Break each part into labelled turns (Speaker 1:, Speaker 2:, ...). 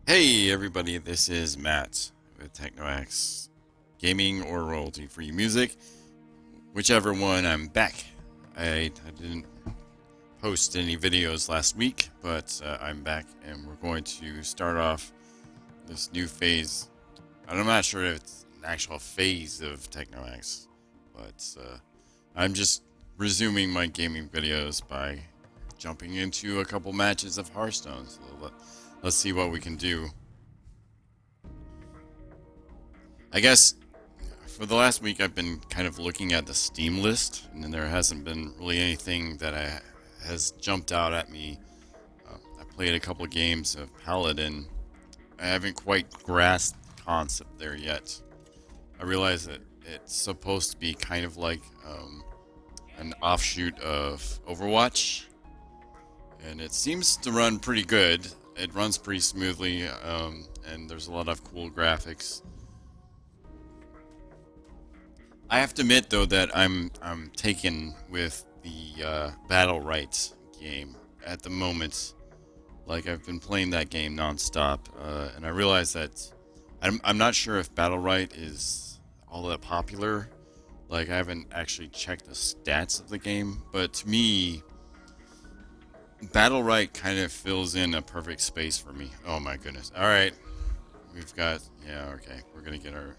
Speaker 1: Hey everybody, this is Matt with TeknoAXE Gaming or Royalty Free Music. Whichever one, I'm back. I didn't post any videos last week, but I'm back and we're going to start off this new phase. I'm not sure if it's an actual phase of TeknoAXE, but I'm just resuming my gaming videos by jumping into a couple matches of Hearthstone. So let's see what we can do. I guess for the last week I've been kind of looking at the Steam list, and there hasn't been really anything that has jumped out at me. I played a couple of games of Paladin. I haven't quite grasped the concept there yet. I realize that it's supposed to be kind of like an offshoot of Overwatch, and it seems to run pretty good. It runs pretty smoothly, and there's a lot of cool graphics. I have to admit though that I'm taken with the Battle Rights game at the moment. Like I've been playing that game nonstop, and I realize that I'm not sure if Battle Right is all that popular. Like I haven't actually checked the stats of the game, but to me, Battle Right kind of fills in a perfect space for me. Oh my goodness! All right, okay, we're gonna get our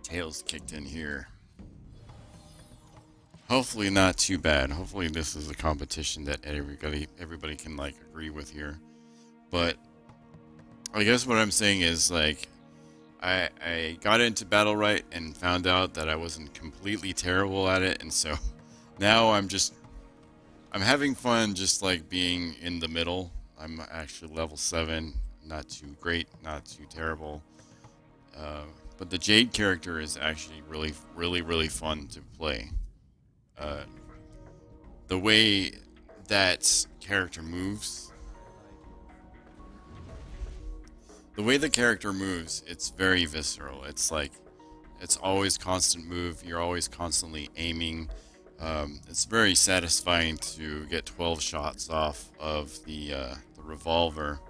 Speaker 1: tails kicked in here. Hopefully not too bad. Hopefully this is a competition that everybody can like agree with here. But I guess what I'm saying is like I got into Battle Right and found out that I wasn't completely terrible at it, and so now I'm having fun just like being in the middle. I'm actually level 7, not too great, not too terrible. Uh, but the Jade character is actually really fun to play. Uh, the way that character moves, the way the character moves, it's very visceral. It's like it's always constant move. You're always constantly aiming. It's very satisfying to get 12 shots off of the revolver,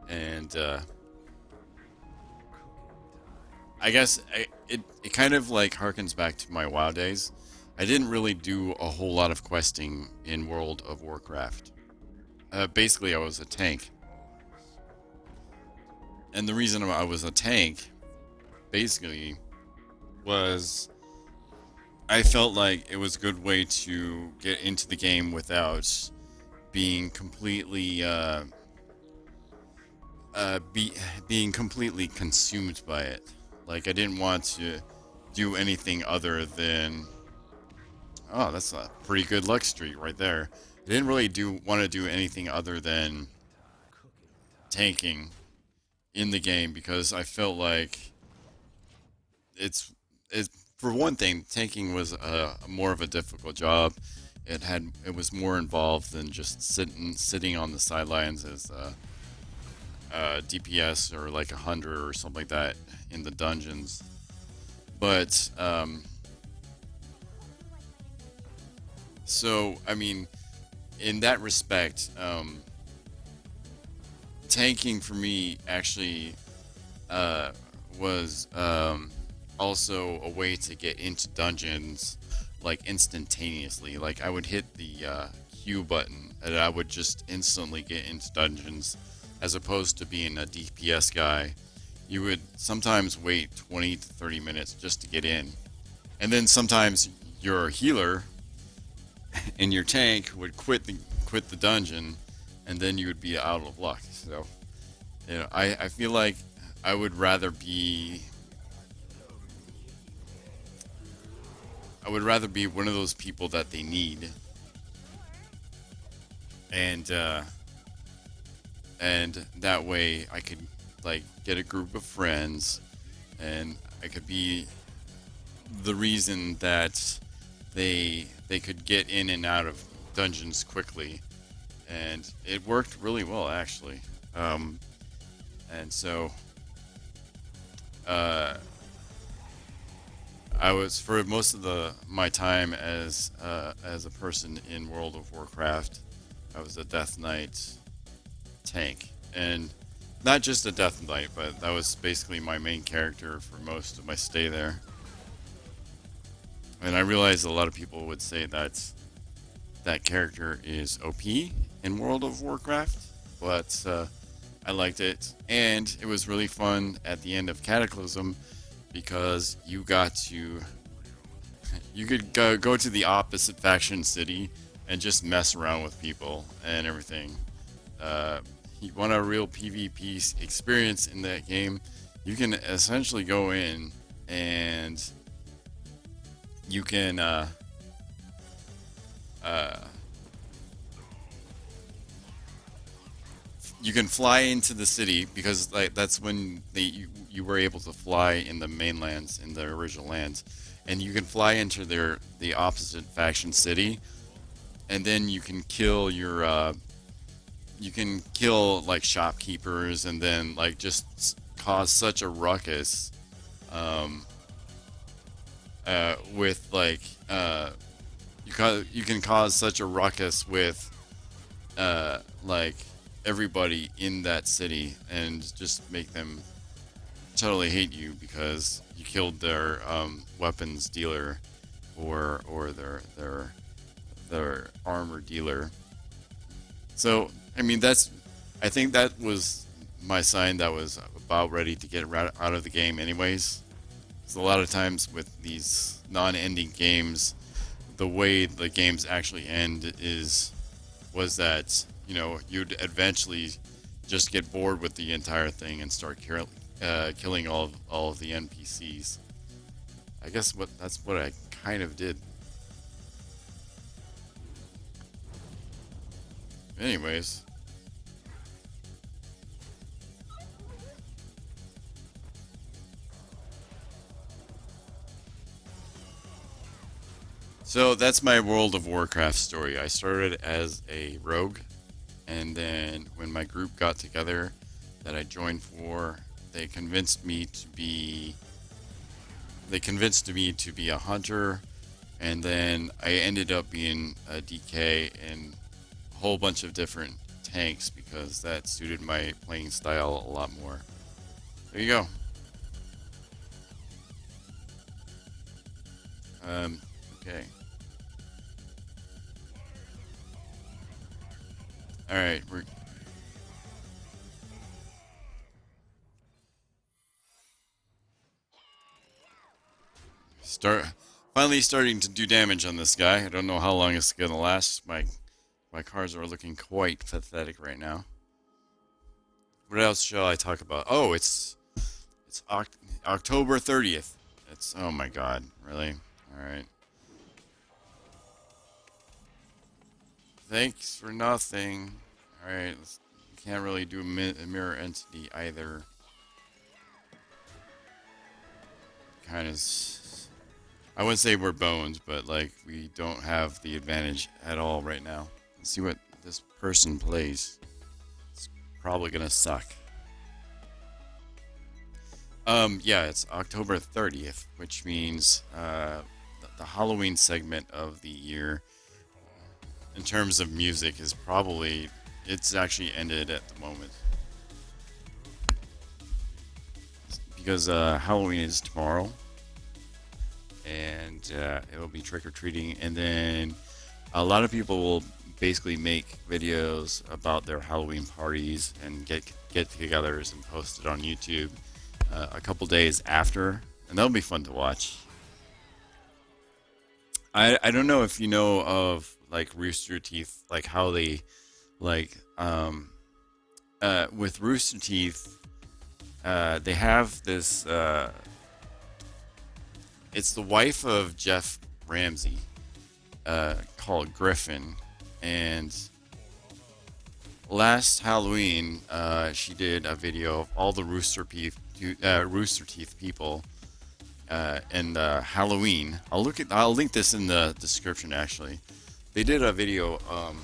Speaker 1: and I guess it kind of like harkens back to my WoW days. I didn't really do a whole lot of questing in World of Warcraft. Basically, I was a tank. And the reason I was a tank, basically, was I felt like it was a good way to get into the game without being completely being completely consumed by it. Like I didn't want to do anything other than that's a pretty good luck streak right there. I didn't really do want to do anything other than tanking in the game because I felt like it's for one thing, tanking was more of a difficult job. It was more involved than just sitting on the sidelines as DPS or like a hunter or something like that in the dungeons. But so I mean, in that respect, tanking for me actually uh, was also a way to get into dungeons like instantaneously. Like I would hit the Q button and I would just instantly get into dungeons, as opposed to being a DPS guy. You would sometimes wait 20 to 30 minutes just to get in, and then sometimes your healer and your tank would quit the dungeon, and then you would be out of luck. So, I feel like I would rather be I would rather be one of those people that they need, and and that way I could like get a group of friends, and I could be the reason that they could get in and out of dungeons quickly, and it worked really well actually. And so uh, I was for most of the my time as a person in World of Warcraft, I was a Death Knight tank, and Not just a Death Knight, but that was basically my main character for most of my stay there. And I realized a lot of people would say that character is OP in World of Warcraft, but I liked it, and it was really fun at the end of Cataclysm because you could go to the opposite faction city and just mess around with people and everything. Uh, you want a real PvP experience in that game, you can essentially go in and you can uh, you can fly into the city because like that's when you were able to fly in the mainlands in the original lands, and you can fly into the opposite faction city, and then you can kill like shopkeepers and then like just cause such a ruckus um, with like you can cause such a ruckus with like everybody in that city and just make them totally hate you because you killed their weapons dealer or their armor dealer. So I mean I think that was my sign that was about ready to get out of the game anyways. So a lot of times with these non-ending games, the way the games actually end was that you'd eventually just get bored with the entire thing and start killing all of the NPCs. I guess that's what I kind of did. Anyways, so that's my World of Warcraft story. I started as a rogue, and then when my group got together that I joined for, they convinced me to be a hunter, and then I ended up being a DK and a whole bunch of different tanks because that suited my playing style a lot more. There you go. Okay. All right, we're start finally starting to do damage on this guy. I don't know how long it's gonna last. My cards are looking quite pathetic right now. What else shall I talk about? Oh, it's October 30th. It's oh my god, really? All right. Thanks for nothing. All right, can't really do a mirror entity either. Kind of. I wouldn't say we're bones, but like we don't have the advantage at all right now. Let's see what this person plays. It's probably gonna suck. Yeah, it's October 30th, which means the Halloween segment of the year, in terms of music, is probably it's actually ended at the moment because Halloween is tomorrow, and it'll be trick or treating, and then a lot of people will basically make videos about their Halloween parties and get-togethers and post it on YouTube a couple days after, and that'll be fun to watch. I don't know if you know of like Rooster Teeth, like how they like with Rooster Teeth, they have this. It's the wife of Jeff Ramsey, called Griffin, and last Halloween, she did a video of all the Rooster Teeth people, and Halloween. I'll link this in the description. Actually, they did a video of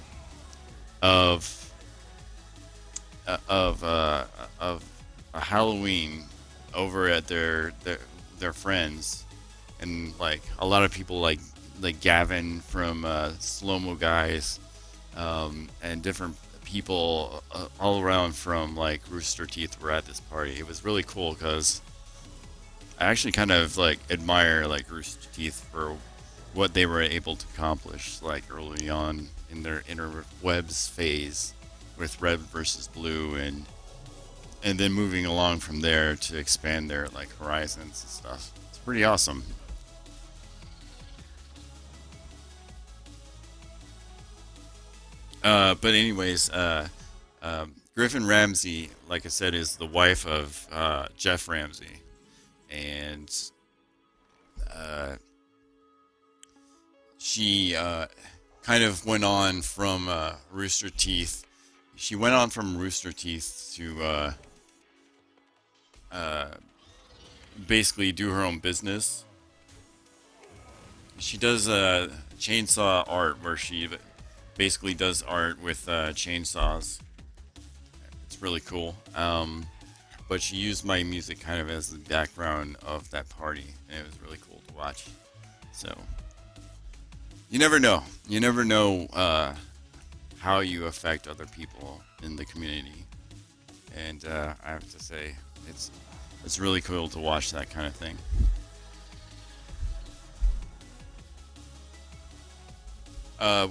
Speaker 1: of a Halloween over at their friends, and like a lot of people like Gavin from Slow Mo Guys, and different people all around from like Rooster Teeth were at this party. It was really cool because I actually kind of like admire like Rooster Teeth for what they were able to accomplish like early on in their interwebs phase with Red versus Blue, and then moving along from there to expand their like horizons and stuff. It's pretty awesome. But anyways, Griffin Ramsey, like I said, is the wife of Jeff Ramsey, and uh, she kind of went on from Rooster Teeth. She went on from Rooster Teeth to uh, basically do her own business. She does chainsaw art, where she basically does art with chainsaws. It's really cool. But she used my music kind of as the background of that party, and it was really cool to watch. So you never know. You never know how you affect other people in the community, and I have to say, it's really cool to watch that kind of thing.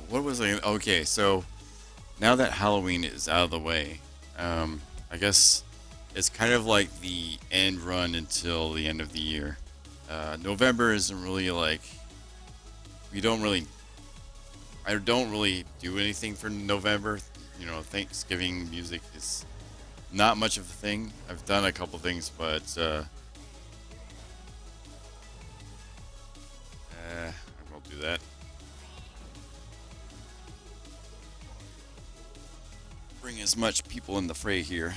Speaker 1: What was I? Okay, so now that Halloween is out of the way, I guess it's kind of like the end run until the end of the year. November isn't really like we don't really. I don't really do anything for November. You know, Thanksgiving music is not much of a thing. I've done a couple things, but I won't do that. Bring as much people in the fray here.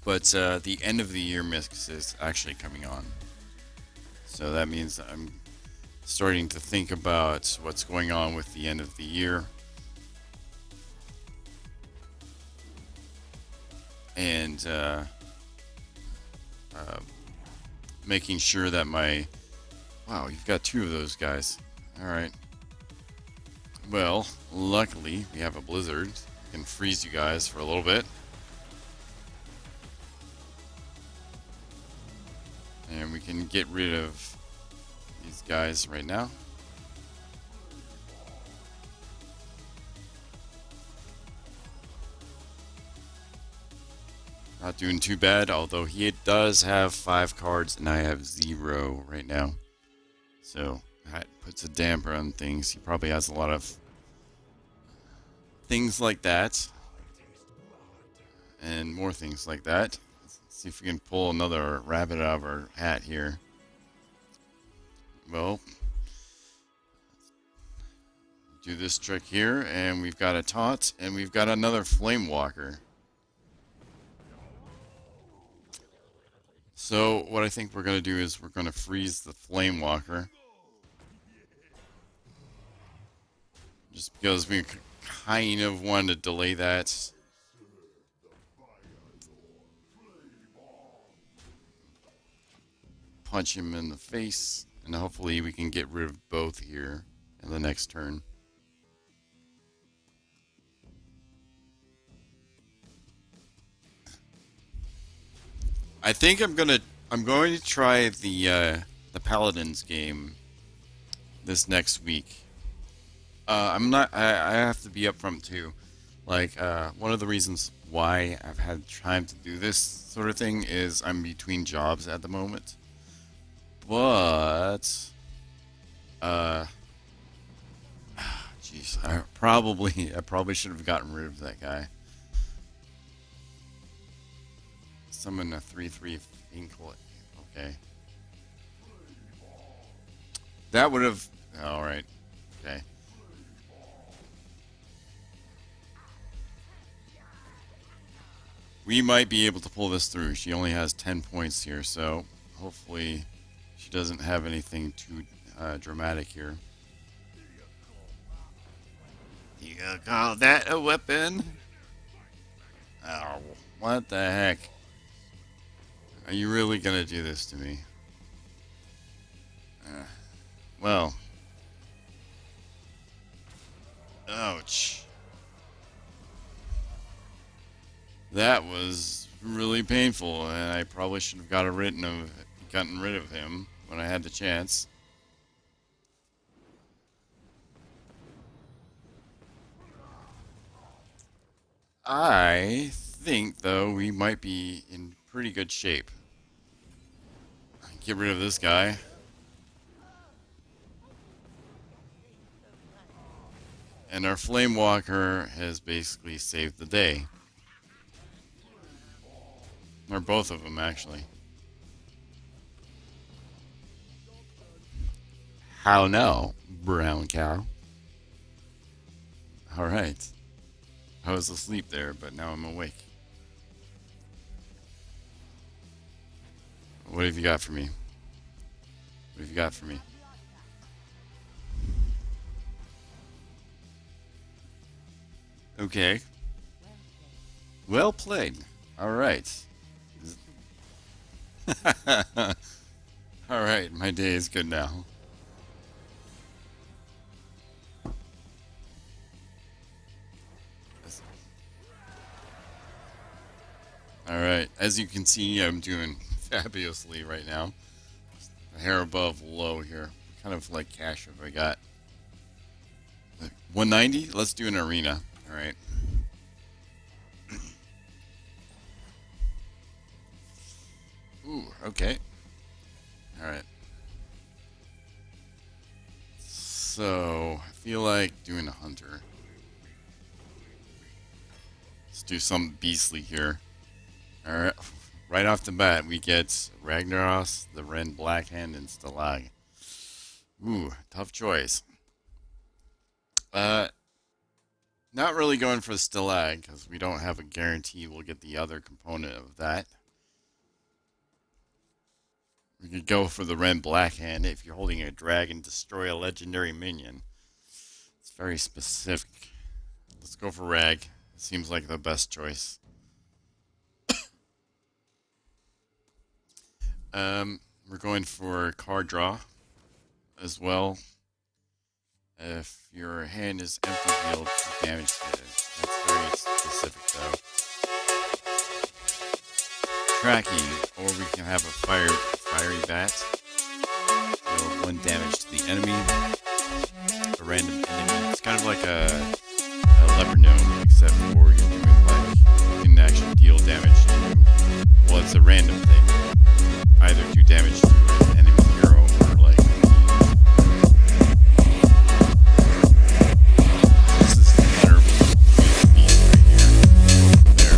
Speaker 1: But the end of the year mix is actually coming on. So that means I'm starting to think about what's going on with the end of the year. And uh, making sure that my. Wow, you've got two of those guys. Alright. Well, luckily, we have a blizzard. I can freeze you guys for a little bit. And we can get rid of these guys right now. Not doing too bad, although he does have 5 cards and I have 0 right now. So that puts a damper on things. He probably has a lot of things like that. And more things like that. Let's see if we can pull another rabbit out of our hat here. Well, do this trick here, and we've got a taunt, and we've got another flame walker. So what I think we're going to do is we're going to freeze the flame walker. Just because we kind of wanted to delay that. Punch him in the face, and hopefully we can get rid of both here in the next turn. I think I'm going to try the Paladins game this next week. I'm not. I have to be upfront too. Like one of the reasons why I've had time to do this sort of thing is I'm between jobs at the moment. But uh, jeez, I probably should have gotten rid of that guy. Summon a 3/3 Inklet. Okay, that would have. All right. Okay. We might be able to pull this through. She only has 10 points here, so hopefully she doesn't have anything too dramatic here. You gonna call that a weapon? Oh, what the heck? Are you really gonna do this to me? Uh, well, Ouch. That was really painful, and I probably should have gotten rid of him when I had the chance. I think, though, we might be in pretty good shape. Get rid of this guy. And our Flame Walker has basically saved the day. Or both of them, actually. How now, brown cow? Alright. I was asleep there, but now I'm awake. What have you got for me? What have you got for me? Okay. Well played. Alright. Alright, my day is good now. Alright, as you can see, I'm doing fabulously right now. A hair above low here. Kind of like cash if I got. 190? Let's do an arena. Alright. Ooh, okay. Alright. So, I feel like doing a hunter. Let's do something beastly here. Alright. Right off the bat, we get Ragnaros, the Ren Blackhand, and Stalag. Ooh, tough choice. Not really going for Stalag, because we don't have a guarantee we'll get the other component of that. We could go for the Ren Blackhand if you're holding a dragon, destroy a legendary minion. It's very specific. Let's go for Rag. It seems like the best choice. We're going for card draw as well. If your hand is empty, deal damage to it. That's very specific, though. Tracking, or we can have a fiery bat. Deal 1 damage to the enemy. A random enemy. It's kind of like a lever gnome, except for you're doing like you can actually deal damage to. Well, it's a random thing. Either do damage to an enemy hero or like this is better beast right here. There.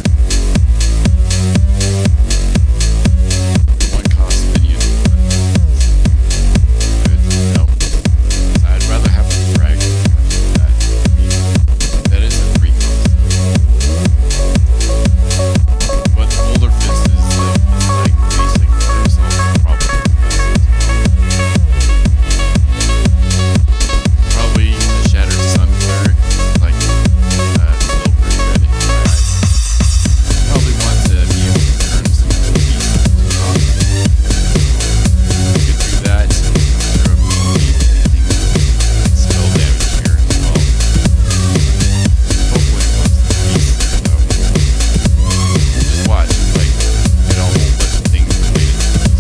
Speaker 1: 1 cost minion. Good. No. I'd rather have a dragon than that. That is a 3 cost. But the older fist is like basic. Probably the Shattered Sun cleric, like still pretty good in my eyes. Probably want to be able to turn some good pieces to cost. We could do that. There would be anything like spell damage here as well. Hopefully it wants the piece though. Just watch, like get a whole bunch of things related to this.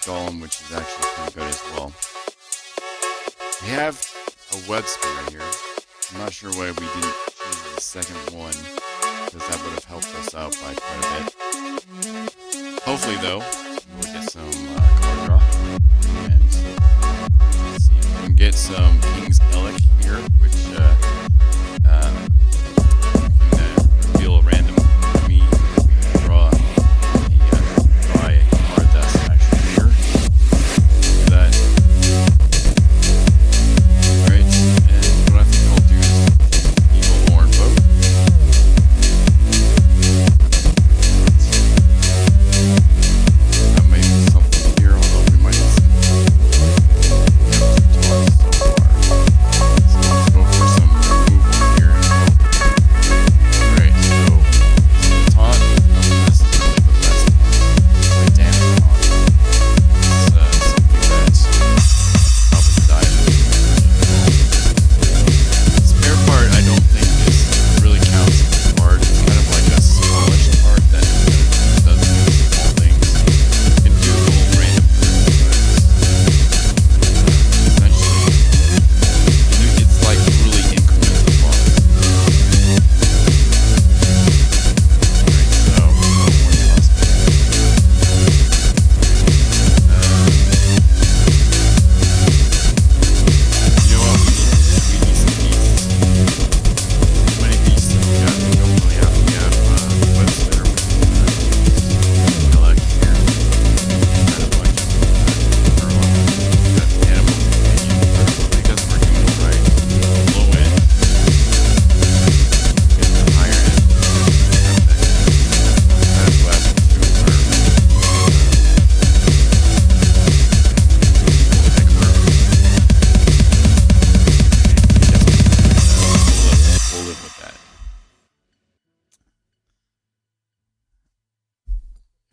Speaker 1: Golem, which is actually pretty good as well. We have a web spinner here. I'm not sure why we didn't choose the second one, because that would have helped us out by quite a bit. Hopefully, though, we'll get some card draw. And let's see if we can get some King's Elec here, which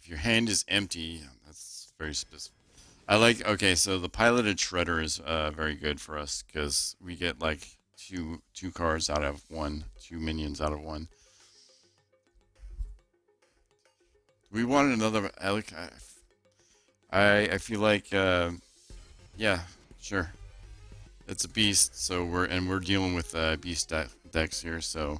Speaker 1: If your hand is empty, that's very specific. I like, okay, so the piloted shredder is very good for us because we get like two cards out of one, two minions out of one. We want another. I feel like yeah, sure. It's a beast, so we're dealing with beast decks here, so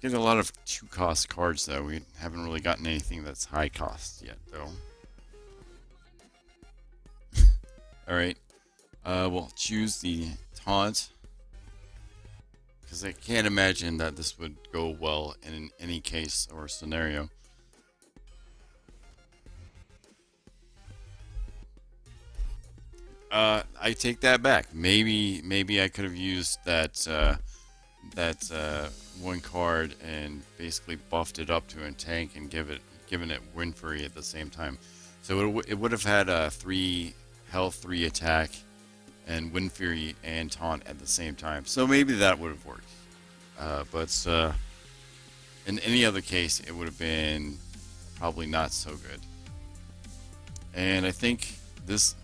Speaker 1: we get a lot of 2-cost cards though. We haven't really gotten anything that's high cost yet though. All right. We'll choose the taunt because I can't imagine that this would go well in any case or scenario. I take that back. Maybe I could have used that one card and basically buffed it up to a tank and given it Wind Fury at the same time. So it would have had a 3 health, 3 attack, and Wind Fury and taunt at the same time. So maybe that would have worked. But in any other case, it would have been probably not so good. And I think the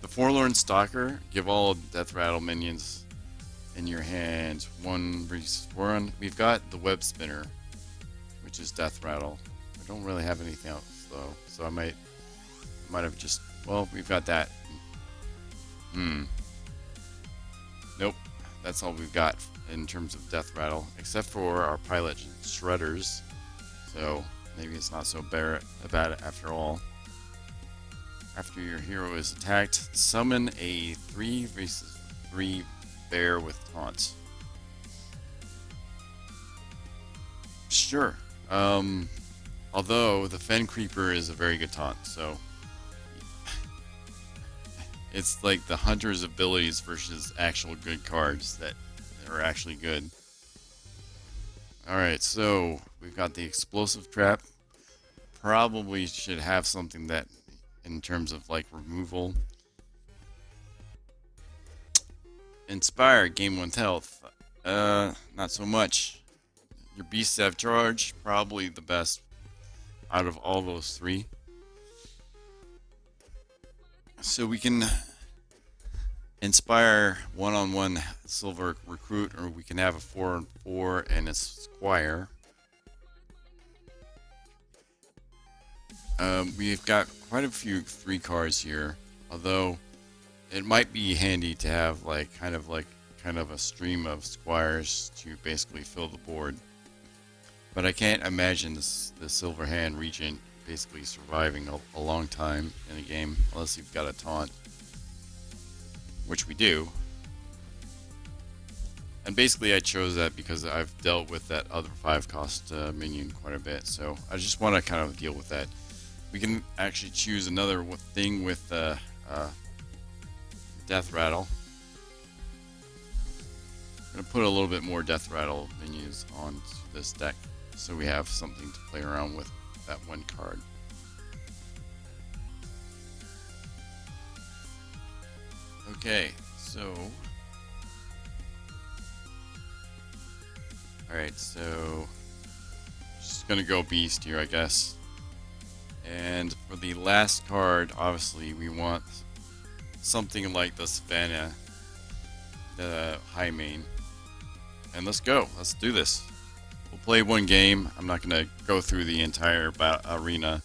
Speaker 1: Forlorn Stalker, give all Death Rattle minions in your hand one. We've got the Web Spinner, which is Death Rattle. I don't really have anything else though, so I might have just. Well, we've got that. Nope, that's all we've got in terms of Death Rattle, except for our pilot shredders. So maybe it's not so bad after all. After your hero is attacked, summon a 3/3 bear with taunt. Sure. Although the Fen Creeper is a very good taunt, so it's like the hunter's abilities versus actual good cards that are actually good. Alright, so we've got the explosive trap. Probably should have something that in terms of like removal. Inspire, gain 1 health. Not so much. Your beasts have charge, probably the best out of all those 3. So we can inspire 1-on-1 silver recruit, or we can have a 4-4 and a squire. We've got quite a few 3 cards here, although it might be handy to have kind of a stream of squires to basically fill the board. But I can't imagine the Silver Hand Regent basically surviving a long time in a game unless you've got a taunt, which we do. And basically I chose that because I've dealt with that other 5-cost minion quite a bit, so I just want to kind of deal with that. We can actually choose another thing with Death Rattle. I'm going to put a little bit more Death Rattle minions onto this deck so we have something to play around with that one card. Okay, so alright, so just gonna go Beast here, I guess. And for the last card, obviously we want something like the Savannah, the high main. And let's go, let's do this. We'll play one game. I'm not gonna go through the entire arena.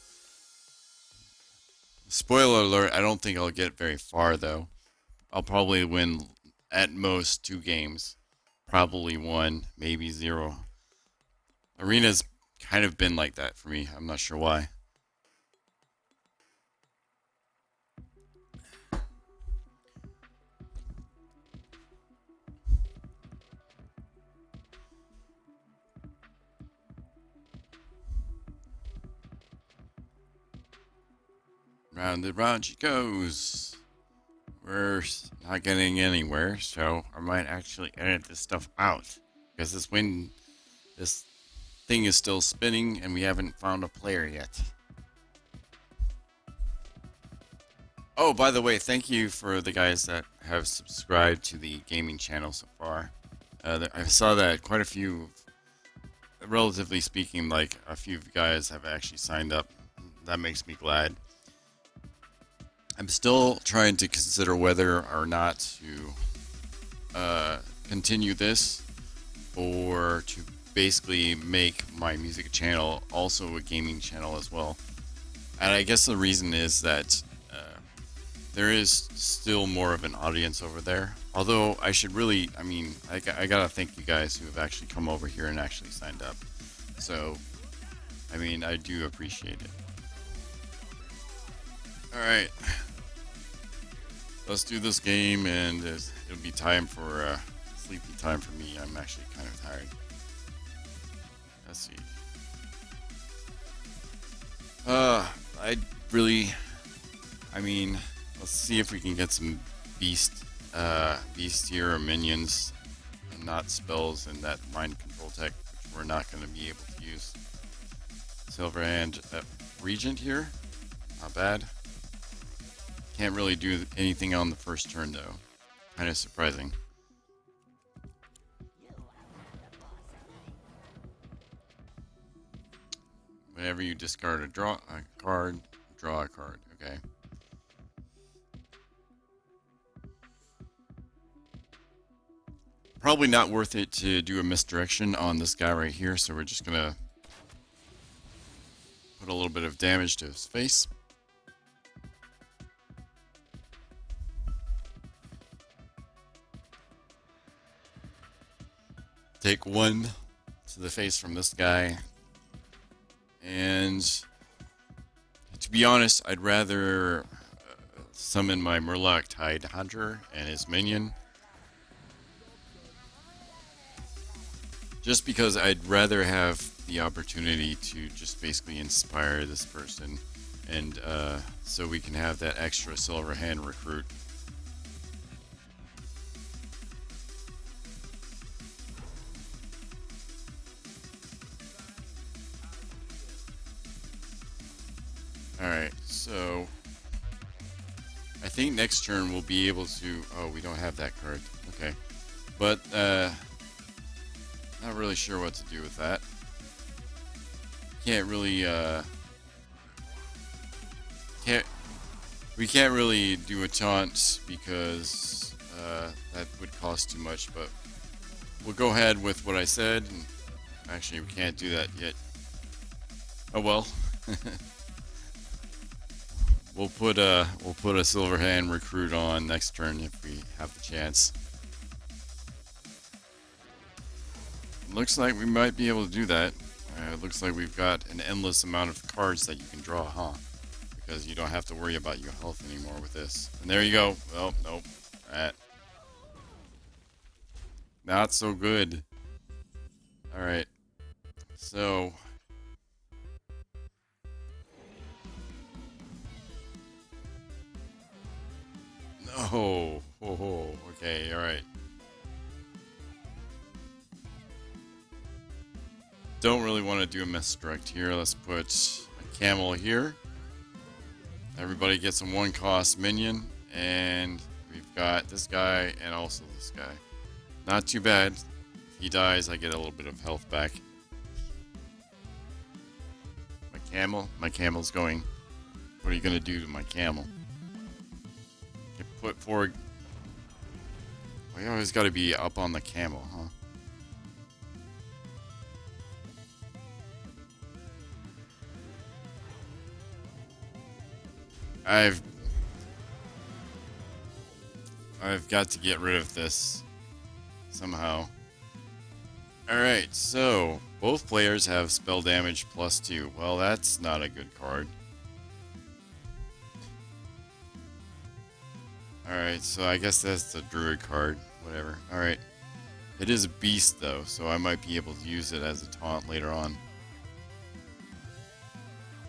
Speaker 1: Spoiler alert, I don't think I'll get very far though. I'll probably win at most 2 games. Probably 1, maybe 0. Arena's kind of been like that for me. I'm not sure why. Round and round she goes. We're not getting anywhere, so I might actually edit this stuff out. Because this thing is still spinning and we haven't found a player yet. Oh, by the way, thank you for the guys that have subscribed to the gaming channel so far. I saw that quite a few relatively speaking, like a few guys have actually signed up. That makes me glad. I'm still trying to consider whether or not to continue this, or to basically make my music channel also a gaming channel as well. And I guess the reason is that there is still more of an audience over there. Although I should really, I mean, I gotta thank you guys who have actually come over here and actually signed up. So, I mean, I do appreciate it. Alright. Let's do this game, and it'll be time for sleepy time for me. I'm actually kind of tired. Let's see. I really, I mean, let's see if we can get some beast tier or minions, and not spells and that mind control tech, which we're not going to be able to use. Silverhand Regent here, not bad. Can't really do anything on the first turn though. Kind of surprising. Whenever you discard a card, draw a card. Okay. Probably not worth it to do a misdirection on this guy right here, so we're just gonna put a little bit of damage to his face. Take one to the face from this guy. And to be honest, I'd rather summon my Murloc Tide Hunter and his minion. Just because I'd rather have the opportunity to just basically inspire this person. And so we can have that extra silver hand recruit. Alright, so I think next turn we'll be able to... Oh, we don't have that card. Okay. But, not really sure what to do with that. Can't really, we can't really do a taunt because, that would cost too much, but we'll go ahead with what I said. And actually, we can't do that yet. Oh well. We'll put a silver hand recruit on next turn if we have the chance. Looks like we might be able to do that. It looks like we've got an endless amount of cards that you can draw, huh? Because you don't have to worry about your health anymore with this. And there you go. Well, nope. That. Not so good. Alright. So... No. Oh, okay, alright. Don't really want to do a misdirect here. Let's put a camel here. Everybody gets a 1-cost minion. And we've got this guy and also this guy. Not too bad. If he dies, I get a little bit of health back. My camel's going. What are you going to do to my camel? Put forward. Well, you always got to be up on the camel, huh? I've got to get rid of this somehow. Alright, so both players have spell damage +2. Well, that's not a good card. Alright, so I guess that's the druid card. Whatever. Alright. It is a beast though, so I might be able to use it as a taunt later on.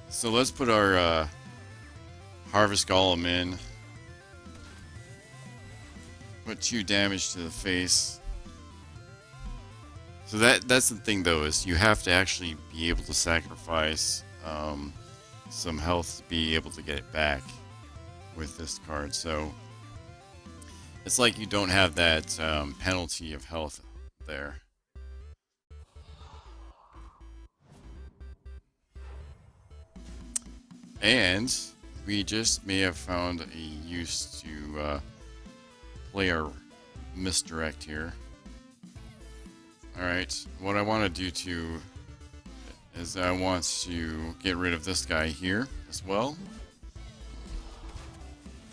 Speaker 1: So let's put our Harvest Golem in. Put 2 damage to the face. So that's the thing though, is you have to actually be able to sacrifice some health to be able to get it back with this card. So it's like you don't have that penalty of health there. And we just may have found a use to play our misdirect here. Alright, what I want to do too is I want to get rid of this guy here as well.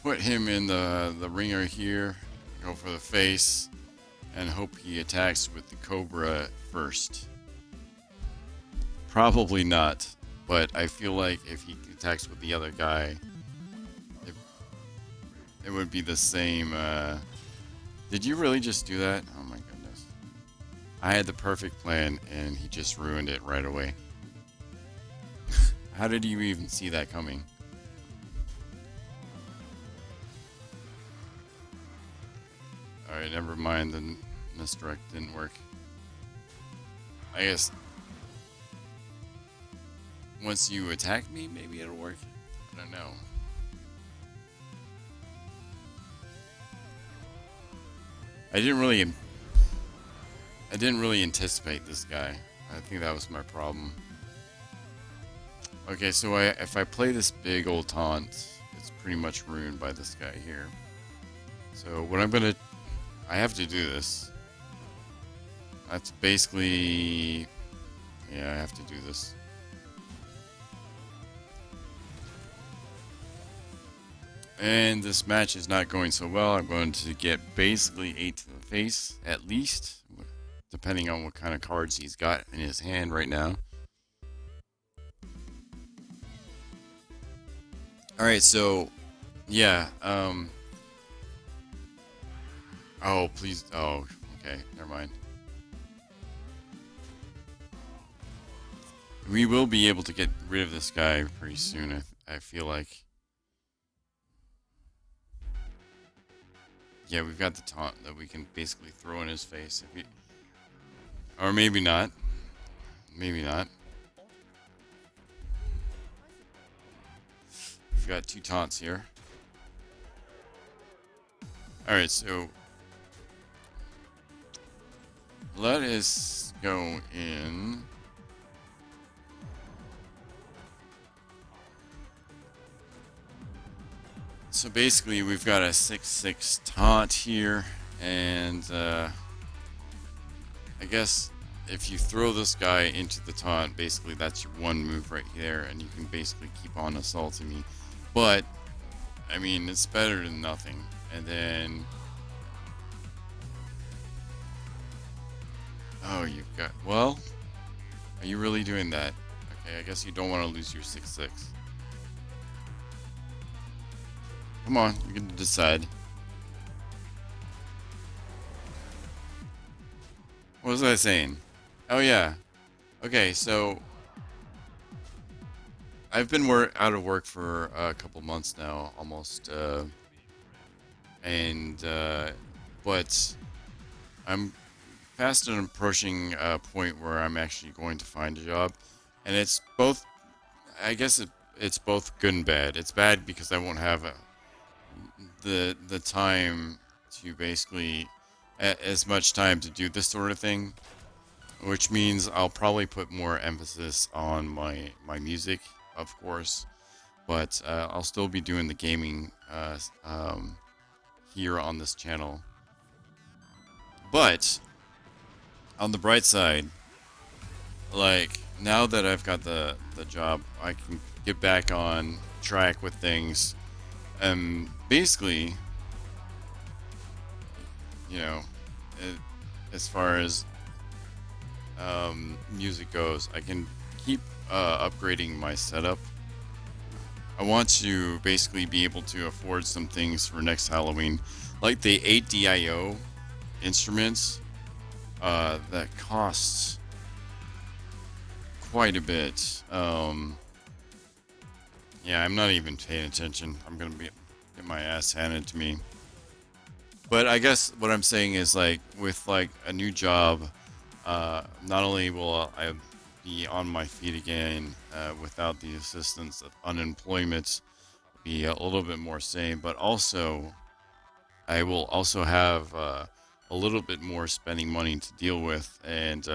Speaker 1: Put him in the ringer here, go for the face, and hope he attacks with the Cobra first. Probably not, but I feel like if he attacks with the other guy, it would be the same. Did you really just do that? Oh my goodness. I had the perfect plan and he just ruined it right away. How did you even see that coming? Alright, never mind, the misdirect didn't work. I guess once you attack me, maybe it'll work. I don't know. I didn't really anticipate this guy. I think that was my problem. Okay, so if I play this big old taunt, it's pretty much ruined by this guy here. So what I have to do this. That's basically, yeah, I have to do this. And this match is not going so well. I'm going to get basically 8 to the face, at least, depending on what kind of cards he's got in his hand right now. Alright, so, yeah, oh, please, oh, okay, never mind. We will be able to get rid of this guy pretty soon, I feel like. Yeah, we've got the taunt that we can basically throw in his face. Or maybe not. Maybe not. We've got 2 taunts here. Alright, so let us go in. So basically we've got a 6/6 taunt here, and I guess if you throw this guy into the taunt, basically that's your one move right there, and you can basically keep on assaulting me. But I mean, it's better than nothing. And then, oh, you've got, well, are you really doing that? Okay, I guess you don't want to lose your 6/6. Come on, you can decide. What was I saying? Oh yeah. Okay, so I've been out of work for a couple months now, almost, but I'm fast and approaching a point where I'm actually going to find a job, and it's both. I guess it's both good and bad. It's bad because I won't have the time to basically as much time to do this sort of thing, which means I'll probably put more emphasis on my music, of course, but I'll still be doing the gaming here on this channel. But on the bright side, like, now that I've got the job, I can get back on track with things. Basically, you know, as far as music goes, I can keep upgrading my setup. I want to basically be able to afford some things for next Halloween, like the 8DIO instruments that costs quite a bit. Yeah, I'm not even paying attention. I'm gonna get my ass handed to me. But I guess what I'm saying is, like, with like a new job, not only will I be on my feet again without the assistance of unemployment, be a little bit more sane, but also I will also have a little bit more spending money to deal with, and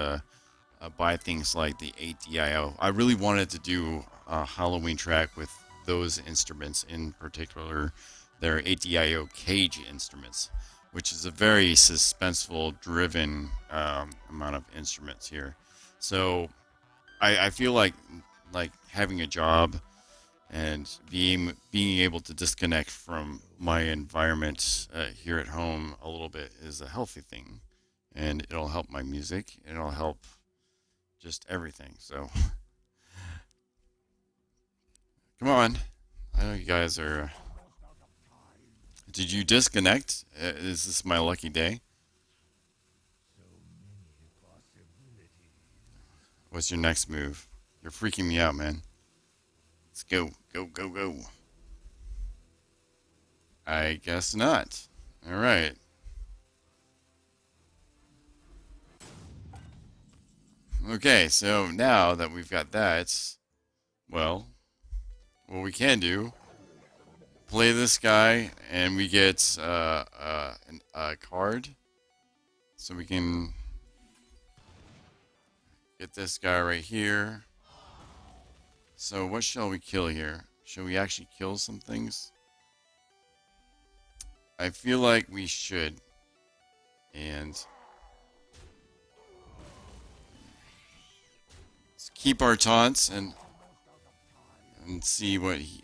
Speaker 1: buy things like the 8DIO. I really wanted to do a Halloween track with those instruments, in particular their ADIO cage instruments, which is a very suspenseful driven amount of instruments here. So I feel like having a job and being able to disconnect from my environment here at home a little bit is a healthy thing, and it'll help my music, and it'll help just everything. So come on, I know you guys are. Did you disconnect? Is this my lucky day? What's your next move? You're freaking me out, man. Let's go, go, go, go. I guess not. All right. Okay, so now that we've got that, well, what we can do, play this guy, and we get a card. So we can get this guy right here. So what shall we kill here? Shall we actually kill some things? I feel like we should. And let's keep our taunts and see what he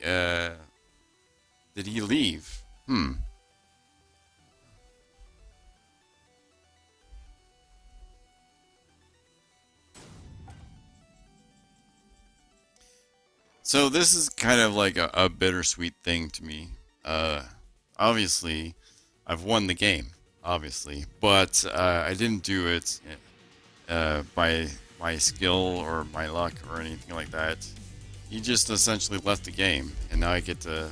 Speaker 1: did he leave? So this is kind of like a bittersweet thing to me. Obviously, I've won the game, obviously, but I didn't do it by my skill or my luck or anything like that. He just essentially left the game, and now I get to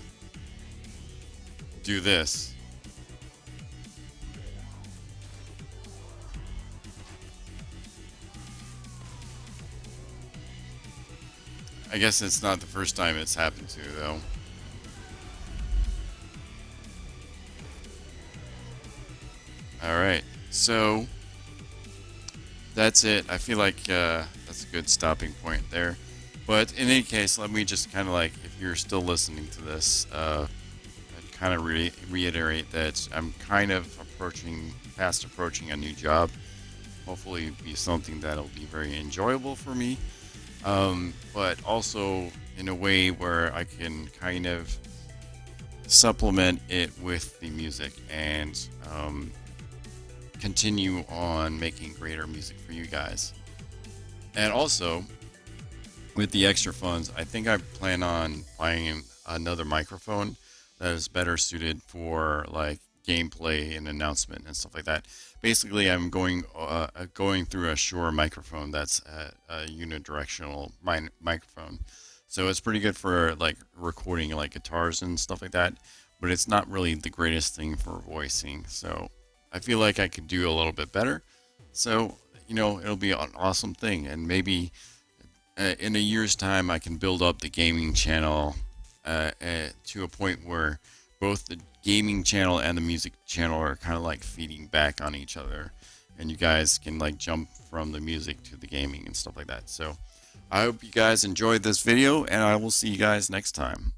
Speaker 1: do this. I guess it's not the first time it's happened to, though. Alright, so that's it. I feel like that's a good stopping point there. But in any case, let me just kind of like, if you're still listening to this, kind of reiterate that I'm kind of fast approaching a new job. Hopefully it'll be something that'll be very enjoyable for me. But also in a way where I can kind of supplement it with the music and continue on making greater music for you guys. And also, with the extra funds, I think I plan on buying another microphone that is better suited for like gameplay and announcement and stuff like that. Basically, I'm going through a Shure microphone that's a unidirectional microphone, so it's pretty good for like recording like guitars and stuff like that. But it's not really the greatest thing for voicing. So I feel like I could do a little bit better. So it'll be an awesome thing, and maybe in a year's time I can build up the gaming channel to a point where both the gaming channel and the music channel are kind of like feeding back on each other, and you guys can like jump from the music to the gaming and stuff like that. So I hope you guys enjoyed this video, and I will see you guys next time.